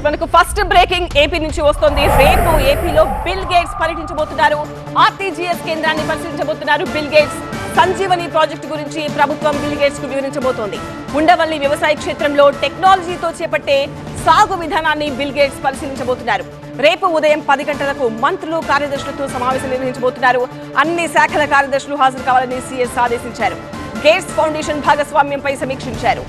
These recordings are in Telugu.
మనకు ఫస్ట్ బ్రేకింగ్ ఏపీ నుంచి వస్తుంది. రేపు ఏపీలో బిల్ గేట్స్ పర్యటించబోతున్నారు. ఆర్టీజీఎస్ కేంద్రాన్ని పరిశీలించబోతున్నారు. బిల్ గేట్స్ సంజీవని ప్రాజెక్టు గురించి ప్రభుత్వం బిల్ గేట్స్ కు వివరించబోతోంది. ఉండవల్లి వ్యవసాయ క్షేత్రంలో టెక్నాలజీతో చేపట్టే సాగు విధానాన్ని బిల్ గేట్స్ పరిశీలించబోతున్నారు. రేపు ఉదయం 10 గంటలకు మంత్రులు కార్యదర్శులతో సమావేశం నిర్వహించబోతున్నారు. అన్ని శాఖల కార్యదర్శులు హాజరు కావాలని సీఎస్ ఆదేశించారు. గేట్స్ ఫౌండేషన్ భాగస్వామ్యంపై సమీక్షించారు.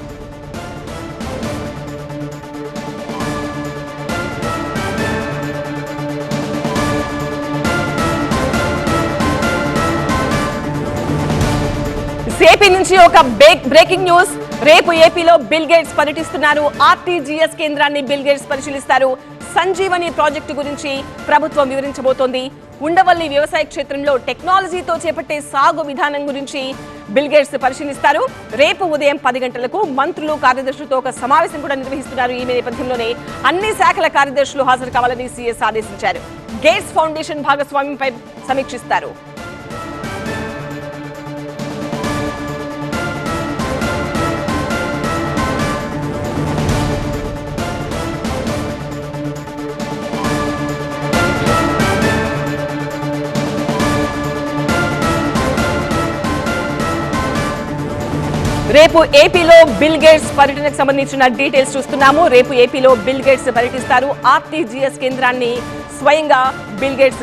ఏపీ నుంచి ఒక బ్రేకింగ్ న్యూస్. రేపు ఏపీలో బిల్ గేట్స్ పర్యటిస్తున్నారు. ఆర్టీజీఎస్ కేంద్రాన్ని బిల్ గేట్స్ పరిశీలిస్తారు. సంజీవని ప్రాజెక్టు గురించి ప్రభుత్వం వివరించబోతోంది. ఉండవల్లి వ్యవసాయ క్షేత్రంలో టెక్నాలజీతో చేపట్టే సాగు విధానం గురించి బిల్ గేట్స్ పరిశీలిస్తారు. రేపు ఉదయం 10 గంటలకు మంత్రులు కార్యదర్శులతో ఒక సమావేశం కూడా నిర్వహిస్తున్నారు. ఈ నేపథ్యంలోనే అన్ని శాఖల కార్యదర్శులు హాజరు కావాలని సీఎస్ ఆదేశించారు. గేట్స్ ఫౌండేషన్ భాగస్వామ్యంపై సమీక్షిస్తారు. రేపు ఏపీలో బిల్ గేట్స్ పర్యటనకు సంబంధించిన డీటెయిల్స్ చూస్తున్నాము. రేపు ఏపీలో బిల్ గేట్స్ పర్యటిస్తారు. ఆర్టీజీఎస్ కేంద్రాన్ని స్వయంగా బిల్ గేట్స్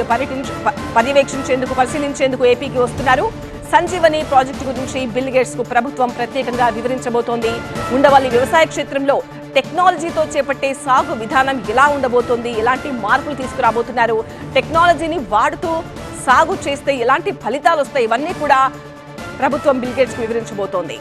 పర్యవేక్షించేందుకు పరిశీలించేందుకు ఏపీకి వస్తున్నారు. సంజీవని ప్రాజెక్టు గురించి బిల్ గేట్స్ కు ప్రభుత్వం ప్రత్యేకంగా వివరించబోతోంది. ఉండవల్లి వ్యవసాయ క్షేత్రంలో టెక్నాలజీతో చేపట్టే సాగు విధానం ఎలా ఉండబోతోంది, ఎలాంటి మార్పులు తీసుకురాబోతున్నారు, టెక్నాలజీని వాడుతూ సాగు చేస్తే ఎలాంటి ఫలితాలు వస్తాయి, ఇవన్నీ కూడా ప్రభుత్వం బిల్ గేట్స్ కు వివరించబోతోంది.